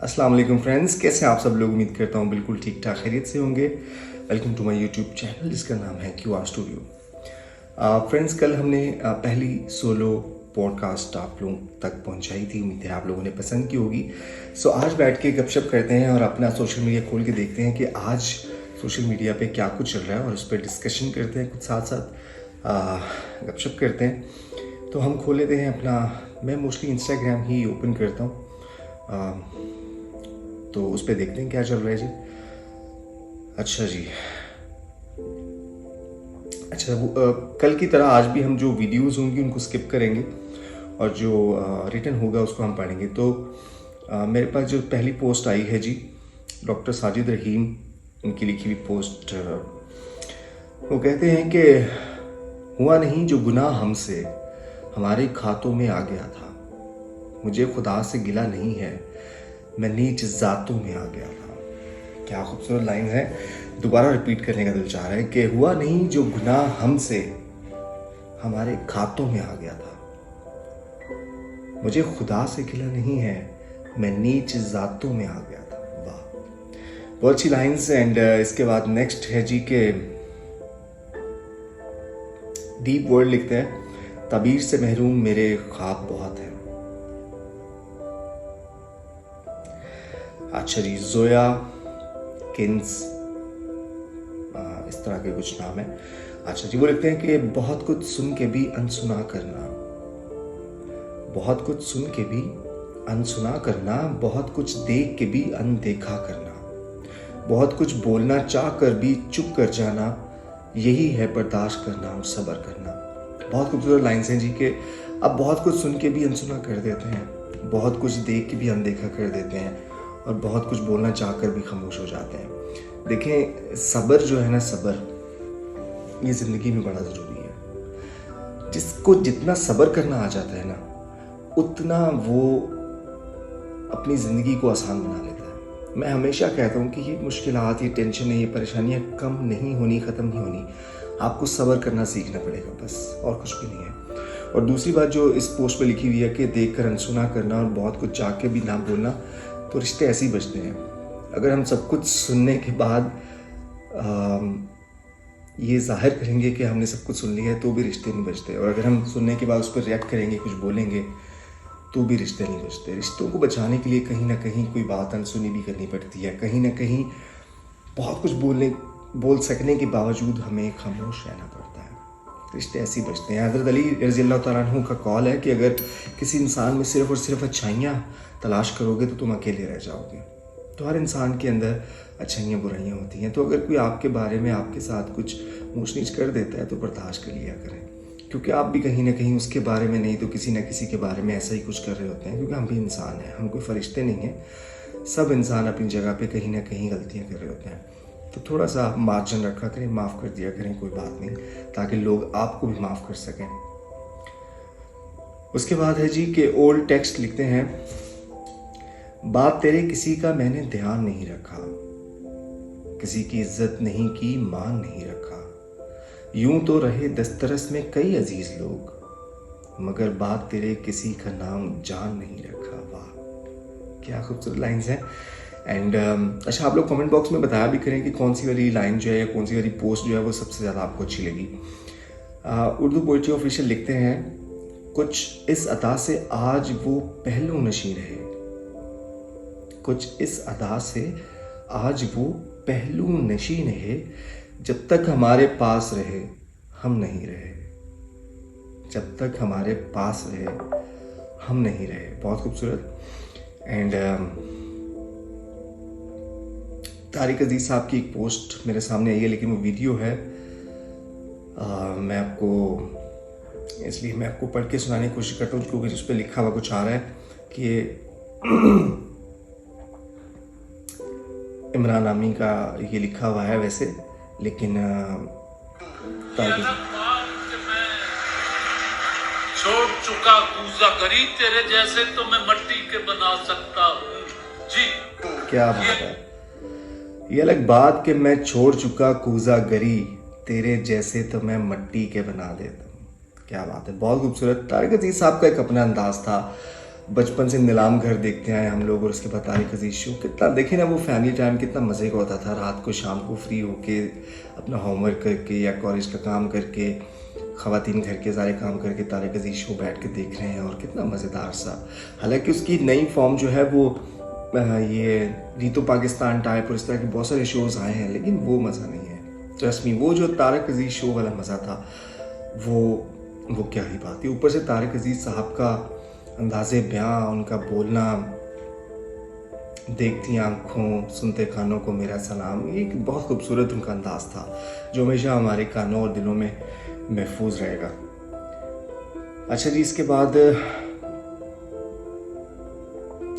अस्सलाम वालेकुम फ्रेंड्स, कैसे हैं आप सब लोग। उम्मीद करता हूँ बिल्कुल ठीक ठाक खैरियत से होंगे। Welcome to my YouTube channel जिसका नाम है QR स्टूडियो। फ्रेंड्स, कल हमने पहली सोलो पॉडकास्ट आप लोगों तक पहुंचाई थी। उम्मीद है आप लोगों ने पसंद की होगी। सो आज बैठ के गपशप करते हैं और अपना सोशल मीडिया खोल के देखते हैं कि आज सोशल मीडिया पे क्या कुछ चल रहा है और उस पर डिस्कशन करते हैं, कुछ साथ साथ गपशप करते हैं। तो हम खोल लेते हैं अपना, मैं मोस्टली इंस्टाग्राम ही ओपन करता हूँ, तो उस पर देखते हैं क्या चल रहा है जी। अच्छा जी, अच्छा कल की तरह आज भी हम जो वीडियोस होंगी उनको स्किप करेंगे और जो रिटन होगा उसको हम पढ़ेंगे। तो मेरे पास जो पहली पोस्ट आई है जी, डॉक्टर साजिद रहीम उनकी लिखी हुई पोस्ट। वो कहते हैं कि हुआ नहीं जो गुनाह हमसे हमारे खातों में आ गया था, मुझे खुदा से गिला नहीं है, मैं नीच जातों में आ गया था। क्या खूबसूरत लाइन है, दोबारा रिपीट करने का दिल चाह रहा है कि हुआ नहीं जो गुनाह हमसे हमारे खातों में आ गया था, मुझे खुदा से गिला नहीं है, मैं नीच जातों में आ गया था। वाह, बहुत अच्छी लाइन्स। एंड इसके बाद नेक्स्ट है जी के डीप वर्ड लिखते हैं, ताबीर से महरूम मेरे ख्वाब बहुत हैं। अच्छा जी, जोया किन्स, इस तरह के कुछ नाम है। अच्छा जी, वो लिखते हैं कि बहुत कुछ सुन के भी अनसुना करना, बहुत कुछ सुन के भी अनसुना करना, बहुत कुछ देख के भी अनदेखा करना, बहुत कुछ बोलना चाह कर भी चुप कर जाना, यही है बर्दाश्त करना और सब्र करना। बहुत खूबसूरत लाइन्स हैं जी के अब बहुत कुछ सुन के भी अनसुना कर देते हैं, बहुत कुछ देख के भी अनदेखा कर देते हैं और बहुत कुछ बोलना चाहकर भी खामोश हो जाते हैं। देखें, सब्र जो है ना, सब्र ये ज़िंदगी में बड़ा ज़रूरी है। जिसको जितना सब्र करना आ जाता है ना, उतना वो अपनी ज़िंदगी को आसान बना लेता है। मैं हमेशा कहता हूँ कि ये मुश्किलात, ये टेंशन, ये परेशानियाँ कम नहीं होनी, ख़त्म नहीं होनी, आपको सब्र करना सीखना पड़ेगा, बस, और कुछ भी नहीं है। और दूसरी बात जो इस पोस्ट पे लिखी हुई है कि देख कर अनसुना करना और बहुत कुछ चाह के भी ना बोलना, तो रिश्ते ऐसे ही बचते हैं। अगर हम सब कुछ सुनने के बाद ये जाहिर करेंगे कि हमने सब कुछ सुन लिया है तो भी रिश्ते नहीं बचते, और अगर हम सुनने के बाद उस पर रिएक्ट करेंगे, कुछ बोलेंगे, तो भी रिश्ते नहीं बचते। रिश्तों को बचाने के लिए कहीं ना कहीं कोई बात अनसुनी भी करनी पड़ती है, कहीं ना कहीं बहुत कुछ बोल सकने के बावजूद हमें खामोश रहना पड़ता है। रिश्ते ऐसे ही बचते हैं। हज़रत अली रज़ी अल्लाह तआला अन्हु का कौल है कि अगर किसी इंसान में सिर्फ़ और सिर्फ अच्छाइयाँ तलाश करोगे तो तुम अकेले रह जाओगे। तो हर इंसान के अंदर अच्छाइयाँ बुराइयाँ होती हैं। तो अगर कोई आपके बारे में आपके साथ कुछ ऊँच नीच कर देता है तो बर्दाश्त कर लिया करें, क्योंकि आप भी कहीं ना कहीं उसके बारे में नहीं तो किसी न किसी के बारे में ऐसा ही कुछ कर रहे होते हैं, क्योंकि हम भी इंसान हैं, हम कोई फरिश्ते नहीं हैं। सब इंसान अपनी जगह पे कहीं ना कहीं गलतियाँ कर रहे होते हैं। तो थोड़ा सा मार्जिन रखा करें, माफ़ कर दिया करें, कोई बात नहीं, ताकि लोग आपको भी माफ़ कर सकें। उसके बाद है जी कि ओल्ड टेक्स्ट लिखते हैं, बाप तेरे किसी का मैंने ध्यान नहीं रखा, किसी की इज्जत नहीं की, मान नहीं रखा, यूं तो रहे दस्तरस में कई अजीज लोग, मगर बाप तेरे किसी का नाम जान नहीं रखा। वाह, क्या खूबसूरत लाइन्स हैं। एंड अच्छा, आप लोग कमेंट बॉक्स में बताया भी करें कि कौन सी वाली लाइन जो है या कौन सी वाली पोस्ट जो है वो सबसे ज़्यादा आपको अच्छी लगी। उर्दू पोइट्री ऑफिशियल लिखते हैं, कुछ इस अदा से आज वो पहलू नशी रहे, कुछ इस अदा से आज वो पहलू नशी रहे, जब तक हमारे पास रहे हम नहीं रहे, जब तक हमारे पास रहे हम नहीं रहे। बहुत खूबसूरत। एंड तारिक अजीज साहब की एक पोस्ट मेरे सामने आई है, लेकिन वो वीडियो है, मैं आपको पढ़ के सुनाने की कोशिश करता हूँ, क्योंकि उस पर लिखा हुआ कुछ आ रहा है कि इमरान आमी का ये लिखा हुआ है वैसे, लेकिन छोड़ चुका कूजा करी तेरे जैसे तो मैं मट्टी के बना सकता हूँ जी। क्या बात है, ये अलग बात कि मैं छोड़ चुका कूजा गरी, तेरे जैसे तो मैं मट्टी के बना देता हूँ। क्या बात है, बहुत खूबसूरत। तारिक अजीज साहब का एक अपना अंदाज था, बचपन से नीलाम घर देखते आए हम लोग, और उसके बाद तारिक अजीज़ शो, कितना देखे ना वो फैमिली टाइम कितना मज़े का होता था। रात को शाम को फ्री होके अपना होमवर्क करके या कॉलेज का काम करके, ख़वातीन घर के सारे काम करके तारिक अजीज़ शो बैठ के देख रहे हैं, और कितना मज़ेदार सा। हालांकि उसकी नई फॉर्म जो है वो ये रीतो पाकिस्तान टाइप और इस तरह के बहुत सारे शोज़ आए हैं, लेकिन वो मज़ा नहीं है। ट्रस्ट मी, वो जो तारिक अजीज़ शो वाला मज़ा था वो क्या ही बात है। ऊपर से तारिक अजीज़ साहब का अंदाज़े बयां, उनका बोलना, देखती आँखों सुनते कानों को मेरा सलाम, ये एक बहुत खूबसूरत उनका अंदाज़ था जो हमेशा हमारे कानों और दिलों में महफूज रहेगा। अच्छा जी, इसके बाद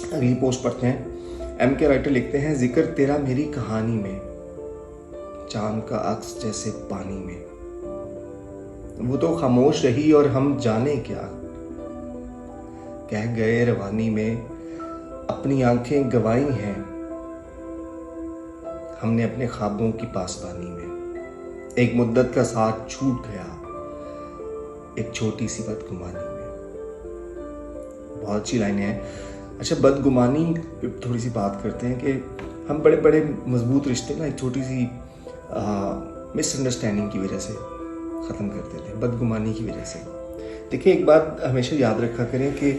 अगली पोस्ट पढ़ते हैं। एम के राइटर लिखते हैं, जिक्र तेरा मेरी कहानी में, चांद का अक्स जैसे पानी में, वो तो खामोश रही और हम जाने क्या कह गए रवानी में, अपनी आंखें गवाई हैं हमने अपने ख्वाबों की पासबानी में, एक मुद्दत का साथ छूट गया एक छोटी सी बदगुमानी में। बहुत अच्छी लाइनें हैं। अच्छा, बदगुमानी पे थोड़ी सी बात करते हैं कि हम बड़े बड़े मजबूत रिश्ते ना एक छोटी सी मिसअंडरस्टैंडिंग की वजह से ख़त्म कर देते हैं, बदगुमानी की वजह से। देखिए, एक बात हमेशा याद रखा करें कि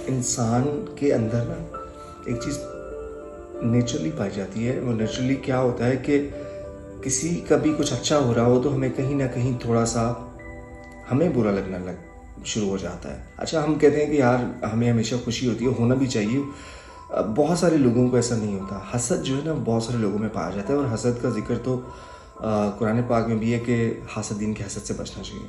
इंसान के अंदर ना एक चीज़ नेचुरली पाई जाती है। वो नेचुरली क्या होता है कि किसी का भी कुछ अच्छा हो रहा हो तो हमें कहीं ना कहीं थोड़ा सा हमें बुरा लगना शुरू हो जाता है। अच्छा, हम कहते हैं कि यार हमें हमेशा खुशी होती है, होना भी चाहिए। बहुत सारे लोगों को ऐसा नहीं होता। हसद जो है ना बहुत सारे लोगों में पाया जाता है, और हसद का जिक्र तो कुरान पाक में भी है कि हासदीन के हसद से बचना चाहिए।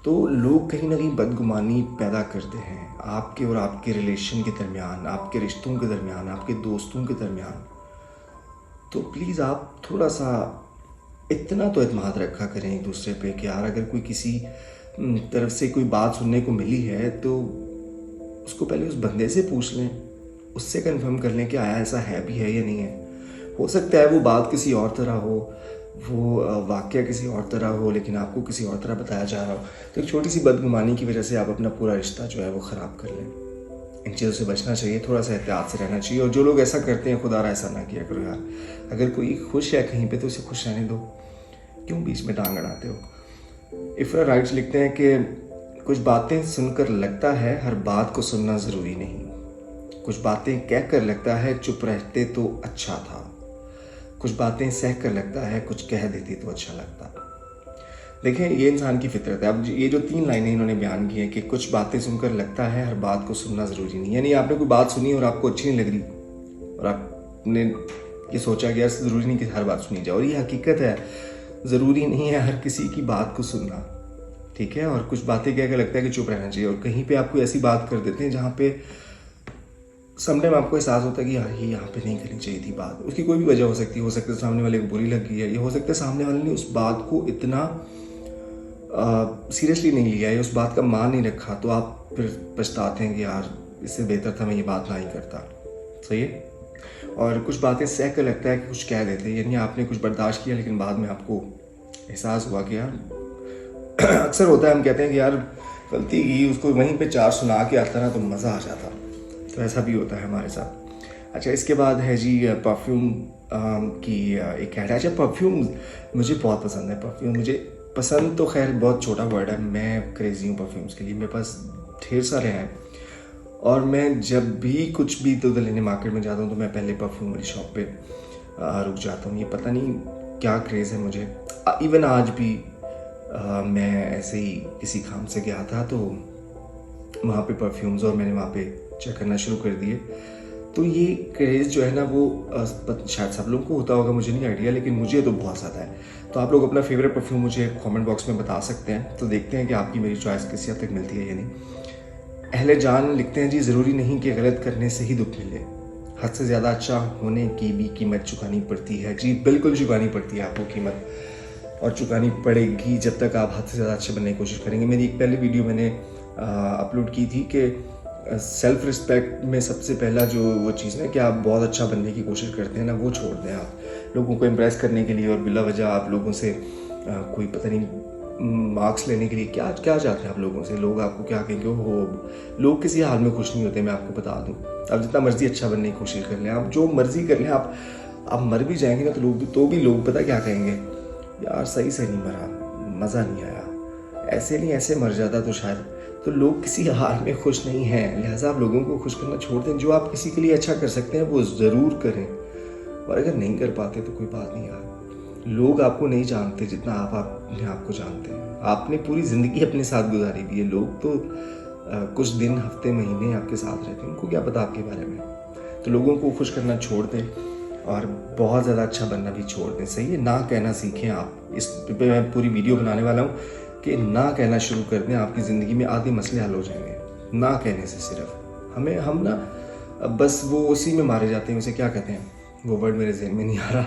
तो लोग कहीं ना कहीं बदगुमानी पैदा करते हैं आपके और आपके रिलेशन के दरमियान, आपके रिश्तों के दरमियान, आपके दोस्तों के दरमियान। तो प्लीज़ आप थोड़ा सा इतना तो एतमाद रखा करें एक दूसरे पे कि यार अगर कोई किसी तरफ से कोई बात सुनने को मिली है तो उसको पहले उस बंदे से पूछ लें, उससे कंफर्म कर लें कि आया ऐसा है भी है या नहीं है। हो सकता है वो बात किसी और तरह हो, वो वाक़या किसी और तरह हो, लेकिन आपको किसी और तरह बताया जा रहा हो। तो एक छोटी सी बदगुमानी की वजह से आप अपना पूरा रिश्ता जो है वो ख़राब कर लें। इन चीज़ों से बचना चाहिए, थोड़ा सा एहतियात से रहना चाहिए। और जो लोग ऐसा करते हैं, खुदा ऐसा ना किया करो यार। अगर कोई खुश है कहीं पे तो उसे खुश रहने दो, क्यों बीच में टांग अड़ाते हो। इफ़रा राइट्स लिखते हैं कि कुछ बातें सुनकर लगता है हर बात को सुनना ज़रूरी नहीं, कुछ बातें कह कर लगता है चुप रहते तो अच्छा था, कुछ बातें सह कर लगता है कुछ कह देती तो अच्छा लगता। देखें, ये इंसान की फितरत है। अब ये जो 3 लाइनें इन्होंने बयान की हैं कि कुछ बातें सुनकर लगता है हर बात को सुनना ज़रूरी नहीं, यानी आपने कोई बात सुनी और आपको अच्छी नहीं लग रही और आपने ये सोचा कि यार ज़रूरी नहीं कि हर बात सुनी जाए, और ये हकीकत है, ज़रूरी नहीं है हर किसी की बात को सुनना, ठीक है। और कुछ बातें कह कर लगता है कि चुप रहना चाहिए, और कहीं पर आप कोई ऐसी बात कर देते हैं जहाँ पर समटाइम आपको एहसास होता है कि यार ये यहाँ पे नहीं करनी चाहिए थी बात। उसकी कोई भी वजह हो सकती है, हो सकता है सामने वाले को बुरी लग गई है, ये हो सकता है सामने वाले ने उस बात को इतना सीरियसली नहीं लिया है, उस बात का मान नहीं रखा, तो आप फिर पछताते हैं कि यार इससे बेहतर था मैं ये बात ना ही करता। सही है। और कुछ बातें सह कर लगता है कि कुछ कह देते हैं, यानी आपने कुछ बर्दाश्त किया लेकिन बाद में आपको एहसास हुआ कि यार अक्सर होता है हम कहते हैं कि यार गलती की, उसको वहीं पर 4 सुना के आता ना तो मज़ा आ जाता। तो ऐसा भी होता है हमारे साथ। अच्छा, इसके बाद है जी परफ्यूम की एक ऐड है। अच्छा, परफ्यूम मुझे बहुत पसंद है। परफ्यूम मुझे पसंद तो खैर बहुत छोटा वर्ड है, मैं क्रेज़ी हूँ परफ्यूम्स के लिए। मेरे पास ढेर सारे हैं, और मैं जब भी कुछ भी इधर लेने मार्केट में जाता हूँ तो मैं पहले परफ्यूम वाली शॉप पे रुक जाता हूँ। ये पता नहीं क्या क्रेज़ है मुझे। इवन आज भी मैं ऐसे ही किसी काम से गया था तो वहाँ पे परफ्यूम्स, और मैंने वहाँ पे चेक करना शुरू कर दिए। तो ये क्रेज़ जो है ना वो शायद सब लोगों को होता होगा, मुझे नहीं आइडिया, लेकिन मुझे तो बहुत ज़्यादा है। तो आप लोग अपना फेवरेट परफ्यूम मुझे कमेंट बॉक्स में बता सकते हैं, तो देखते हैं कि आपकी मेरी चॉइस किसी हद तक मिलती है या नहीं। अहले जान लिखते हैं जी, ज़रूरी नहीं कि गलत करने से ही दुख मिले, हद से ज़्यादा अच्छा होने की भी कीमत चुकानी पड़ती है। जी बिल्कुल चुकानी पड़ती है आपको कीमत, और चुकानी पड़ेगी जब तक आप हद से ज़्यादा अच्छे बनने की कोशिश करेंगे। मेरी एक पहले वीडियो मैंने अपलोड की थी कि सेल्फ़ रिस्पेक्ट में सबसे पहला जो वो चीज़ है कि आप बहुत अच्छा बनने की कोशिश करते हैं ना, वो छोड़ दें। आप लोगों को इम्प्रेस करने के लिए और बिला वजह आप लोगों से कोई पता नहीं मार्क्स लेने के लिए क्या क्या चाहते हैं आप लोगों से? लोग आपको क्या कहेंगे? हो, लोग किसी हाल में खुश नहीं होते, मैं आपको बता दूं। आप जितना मर्जी अच्छा बनने की कोशिश कर लें, आप जो मर्जी कर लें, आप मर भी जाएंगे ना तो भी लोग पता क्या कहेंगे? यार सही से नहीं मरा, मज़ा नहीं आया, ऐसे नहीं ऐसे मर जाता तो शायद। तो लोग किसी हाल में खुश नहीं हैं, लिहाजा आप लोगों को खुश करना छोड़ दें। जो आप किसी के लिए अच्छा कर सकते हैं वो ज़रूर करें, और अगर नहीं कर पाते तो कोई बात नहीं यार। लोग आपको नहीं जानते जितना आप अपने आप को जानते हैं। आपने पूरी ज़िंदगी अपने साथ गुजारी हुई है। लोग तो कुछ दिन, हफ्ते, महीने आपके साथ रहते हैं, उनको क्या पता आपके बारे में। तो लोगों को खुश करना छोड़ दें और बहुत ज़्यादा अच्छा बनना भी छोड़ दें। सही है, ना कहना सीखें आप। इस पे मैं पूरी वीडियो बनाने वाला हूँ कि ना कहना शुरू कर दें, आपकी ज़िंदगी में आधे मसले हल हो जाएंगे ना कहने से। सिर्फ हम ना बस वो उसी में मारे जाते हैं। उसे क्या कहते हैं, वो वर्ड मेरे जहन में नहीं आ रहा,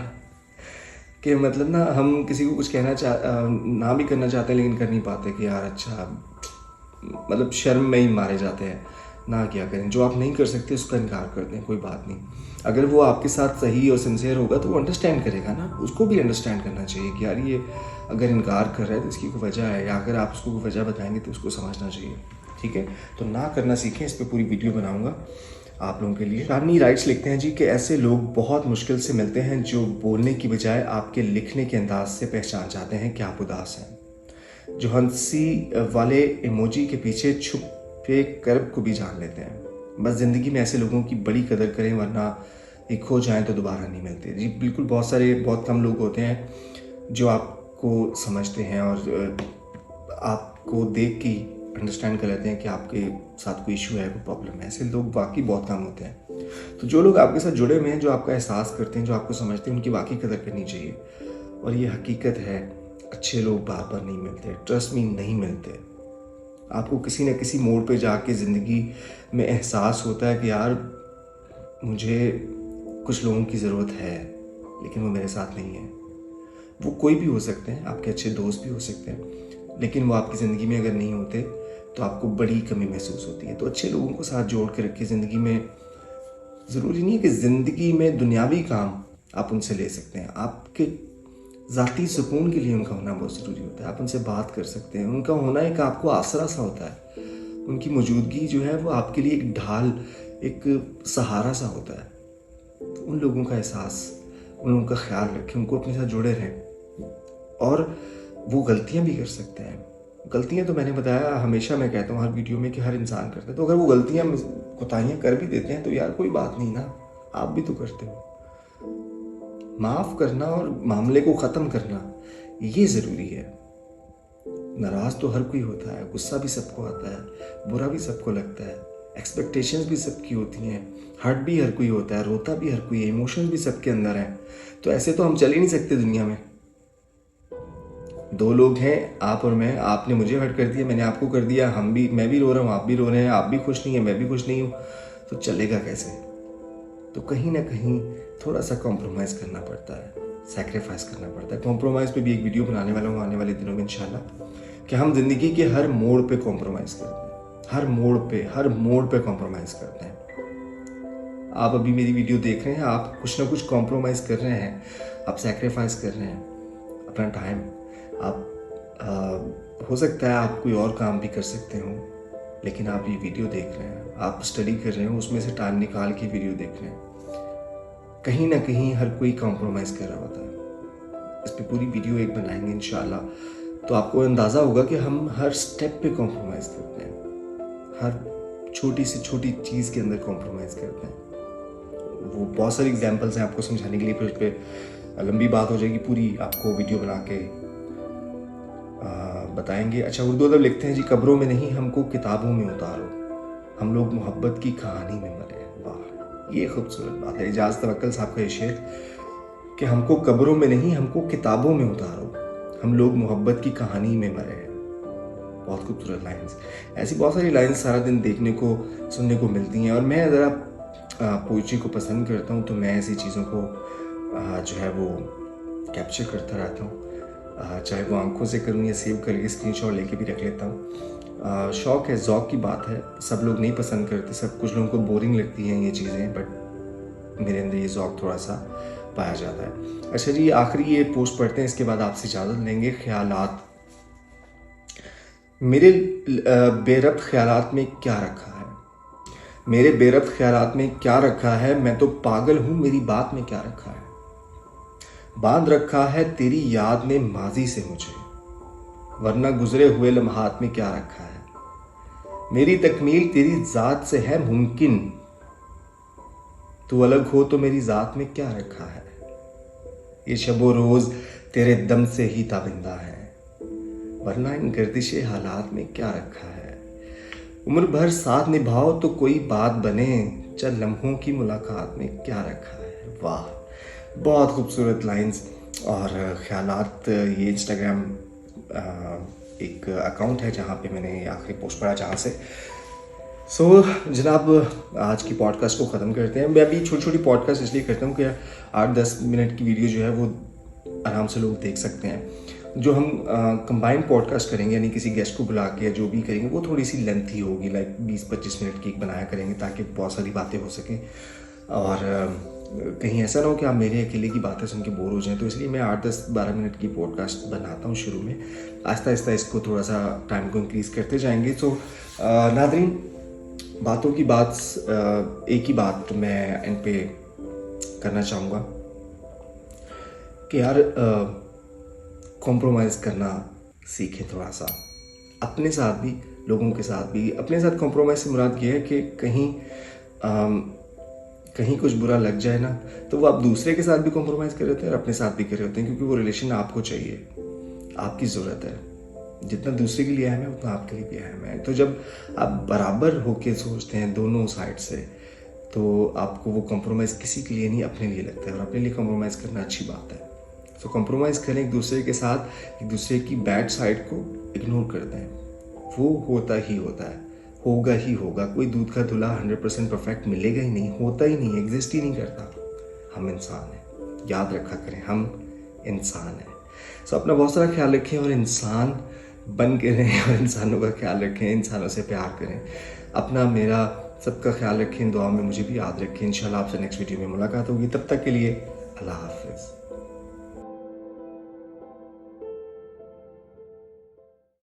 कि मतलब ना हम किसी को कुछ ना भी करना चाहते हैं लेकिन कर नहीं पाते कि यार अच्छा, मतलब शर्म में ही मारे जाते हैं। ना क्या करें, जो आप नहीं कर सकते उसका इनकार कर दें, कोई बात नहीं। अगर वो आपके साथ सही और सिंसियर होगा तो वो अंडरस्टैंड करेगा ना, उसको भी अंडरस्टैंड करना चाहिए कि यार ये अगर इनकार कर रहा है तो इसकी कोई वजह है, या अगर आप उसको कोई वजह बताएंगे तो उसको समझना चाहिए। ठीक है, तो ना करना सीखें। इस पर पूरी वीडियो बनाऊंगा आप लोगों के लिए। शालिनी राइट्स लिखते हैं जी कि ऐसे लोग बहुत मुश्किल से मिलते हैं जो बोलने की बजाय आपके लिखने के अंदाज से पहचान जाते हैं कि आप उदास हैं, जो हंसी वाले इमोजी के पीछे छुपे कर्ब को भी जान लेते हैं। बस ज़िंदगी में ऐसे लोगों की बड़ी कदर करें, वरना ये खो जाएं तो दोबारा नहीं मिलते। जी बिल्कुल, बहुत कम लोग होते हैं जो आपको समझते हैं और आपको देख के अंडरस्टैंड कर लेते हैं कि आपके साथ कोई इशू है, कोई प्रॉब्लम है। ऐसे लोग वाकई बहुत कम होते हैं। तो जो लोग आपके साथ जुड़े हुए हैं, जो आपका एहसास करते हैं, जो आपको समझते हैं, उनकी वाकई कदर करनी चाहिए। और ये हकीकत है, अच्छे लोग बार बार नहीं मिलते, ट्रस्ट मी, नहीं मिलते। आपको किसी न किसी मोड़ पे जाके ज़िंदगी में एहसास होता है कि यार मुझे कुछ लोगों की ज़रूरत है लेकिन वो मेरे साथ नहीं है। वो कोई भी हो सकते हैं, आपके अच्छे दोस्त भी हो सकते हैं, लेकिन वो आपकी ज़िंदगी में अगर नहीं होते तो आपको बड़ी कमी महसूस होती है। तो अच्छे लोगों को साथ जोड़ के रखिए ज़िंदगी में। ज़रूरी नहीं है कि ज़िंदगी में दुनियावी काम आप उनसे ले सकते हैं, आपके ज़ाती सुकून के लिए उनका होना बहुत ज़रूरी होता है। आप उनसे बात कर सकते हैं, उनका होना एक आपको आसरा सा होता है। उनकी मौजूदगी जो है वो आपके लिए एक ढाल, एक सहारा सा होता है। तो उन लोगों का एहसास, उन लोगों का ख्याल रखें, उनको अपने साथ जुड़े रहें। और वो गलतियाँ भी कर सकते हैं। गलतियाँ तो मैंने बताया, हमेशा मैं कहता हूँ हर वीडियो में कि हर इंसान करता है। तो अगर वो गलतियाँ, कोताहियाँ कर भी देते हैं तो यार कोई बात नहीं ना, आप भी तो करते हो। माफ़ करना और मामले को ख़त्म करना, ये ज़रूरी है। नाराज़ तो हर कोई होता है, गुस्सा भी सबको आता है, बुरा भी सबको लगता है, एक्सपेक्टेशंस भी सबकी होती हैं, हर्ट भी हर कोई होता है, रोता भी हर कोई है, इमोशंस भी सबके अंदर हैं। तो ऐसे तो हम चल ही नहीं सकते दुनिया में। दो लोग हैं, आप और मैं। आपने मुझे हर्ट कर दिया, मैंने आपको कर दिया, मैं भी रो रहा हूँ, आप भी रो रहे हैं, आप भी खुश नहीं हैं, मैं भी खुश नहीं हूँ, तो चलेगा कैसे? तो कहीं ना कहीं थोड़ा सा कॉम्प्रोमाइज़ करना पड़ता है, सैक्रिफाइस करना पड़ता है। कॉम्प्रोमाइज़ पे भी एक वीडियो बनाने वाला हूँ आने वाले दिनों में इंशाल्लाह, कि हम ज़िंदगी के हर मोड़ पे कॉम्प्रोमाइज़ करते हैं, हर मोड़ पे कॉम्प्रोमाइज़ करते हैं। आप अभी मेरी वीडियो देख रहे हैं, आप कुछ ना कुछ कॉम्प्रोमाइज़ कर रहे हैं, आप सैक्रिफाइस कर रहे हैं अपना टाइम। आप हो सकता है आप कोई और काम भी कर सकते हो, लेकिन आप ये वीडियो देख रहे हैं, आप स्टडी कर रहे हो, उसमें से टाइम निकाल के वीडियो देख रहे हैं। कहीं ना कहीं हर कोई कॉम्प्रोमाइज़ कर रहा होता है। इस पर पूरी वीडियो एक बनाएंगे इंशाल्लाह, तो आपको अंदाज़ा होगा कि हम हर स्टेप पे कॉम्प्रोमाइज़ करते हैं, हर छोटी से छोटी चीज़ के अंदर कॉम्प्रोमाइज़ करते हैं। वो बहुत सारी एग्जांपल्स हैं आपको समझाने के लिए, फिर उस पर लंबी बात हो जाएगी, पूरी आपको वीडियो बना के बताएंगे। अच्छा, उर्दू अदब लिखते हैं जी, कब्रों में नहीं हमको किताबों में उतारो, हम लोग मोहब्बत की कहानी में मरे। वाह, ये खूबसूरत बात है। एजाज तवक्कल साहब का ये शेर कि हमको कब्रों में नहीं हमको किताबों में उतारो, हम लोग मोहब्बत की कहानी में मरे। बहुत खूबसूरत लाइन्स। ऐसी बहुत सारी लाइन्स सारा दिन देखने को, सुनने को मिलती हैं। और मैं ज़रा पोइट्री को पसंद करता हूँ, तो मैं ऐसी चीज़ों को जो है वो कैप्चर करता रहता हूँ, चाहे वो आंखों से करूँ या सेव करके स्क्रीनशॉट लेके भी रख लेता हूँ। शौक़ है, ज़ौक़ की बात है। सब लोग नहीं पसंद करते, सब कुछ लोगों को बोरिंग लगती हैं ये चीज़ें, बट मेरे अंदर ये ज़ौक़ थोड़ा सा पाया जाता है। अच्छा जी, आखिरी ये पोस्ट पढ़ते हैं, इसके बाद आपसे इजाज़त लेंगे। ख्यालात मेरे बेरब्त ख्यालात में क्या रखा है, मेरे बेरब्त ख्यालात में क्या रखा है, मैं तो पागल हूँ मेरी बात में क्या रखा है। बांध रखा है तेरी याद ने माजी से मुझे, वरना गुजरे हुए लम्हात में क्या रखा है। मेरी तकमील तेरी ज़ात से है मुमकिन, तू अलग हो तो मेरी ज़ात में क्या रखा है। ये शबो रोज़ तेरे दम से ही ताबिंदा है, वरना इन गर्दिशे हालात में क्या रखा है। उम्र भर साथ निभाओ तो कोई बात बने, चल लम्हों की मुलाकात में क्या रखा है। वाह, बहुत खूबसूरत लाइंस और ख्यालात। ये इंस्टाग्राम एक अकाउंट है जहाँ पे मैंने आखिरी पोस्ट पढ़ा जहाँ से। सो जनाब, आज की पॉडकास्ट को ख़त्म करते हैं। मैं अभी छोटी छोटी पॉडकास्ट इसलिए करता हूँ कि 8-10 मिनट की वीडियो जो है वो आराम से लोग देख सकते हैं। जो हम कंबाइंड पॉडकास्ट करेंगे यानी किसी गेस्ट को बुला के जो भी करेंगे वो थोड़ी सी लेंथी होगी, लाइक 20-25 मिनट की बनाया करेंगे ताकि बहुत सारी बातें हो सकें और कहीं ऐसा ना हो कि आप मेरे अकेले की बातें सुन के बोर हो जाएं। तो इसलिए मैं 8-10-12 मिनट की पॉडकास्ट बनाता हूँ शुरू में, आहिस्ता आहिस्ता इसको थोड़ा सा टाइम को इंक्रीज़ करते जाएंगे। तो नादरीन, बातों की बात, एक ही बात मैं इन पे करना चाहूँगा कि यार कॉम्प्रोमाइज़ करना सीखें थोड़ा सा, अपने साथ भी लोगों के साथ भी। अपने साथ कॉम्प्रोमाइज़ से मुराद ये है कि कहीं कुछ बुरा लग जाए ना तो वो आप दूसरे के साथ भी कॉम्प्रोमाइज़ कर रहे होते हैं और अपने साथ भी कर रहे होते हैं, क्योंकि वो रिलेशन आपको चाहिए, आपकी ज़रूरत है। जितना दूसरे के लिए अहम है उतना आपके लिए भी अहम है। तो जब आप बराबर होके सोचते हैं दोनों साइड से, तो आपको वो कॉम्प्रोमाइज़ किसी के लिए नहीं अपने लिए लगता है, और अपने लिए कॉम्प्रोमाइज़ करना अच्छी बात है। तो कॉम्प्रोमाइज़ करें एक दूसरे के साथ, एक दूसरे की बैड साइड को इग्नोर कर दें। वो होता ही होता है, होगा ही होगा। कोई दूध का धुला 100% परफेक्ट मिलेगा ही नहीं, होता ही नहीं, एग्जिस्ट ही नहीं करता। हम इंसान हैं, याद रखा करें, हम इंसान हैं। सो अपना बहुत सारा ख्याल रखें और इंसान बन के रहें और इंसानों का ख्याल रखें, इंसानों से प्यार करें। अपना मेरा सबका ख्याल रखें, दुआ में मुझे भी याद रखें। इंशाल्लाह आपसे नेक्स्ट वीडियो में मुलाकात होगी। तब तक के लिए अल्लाह हाफ़िज़।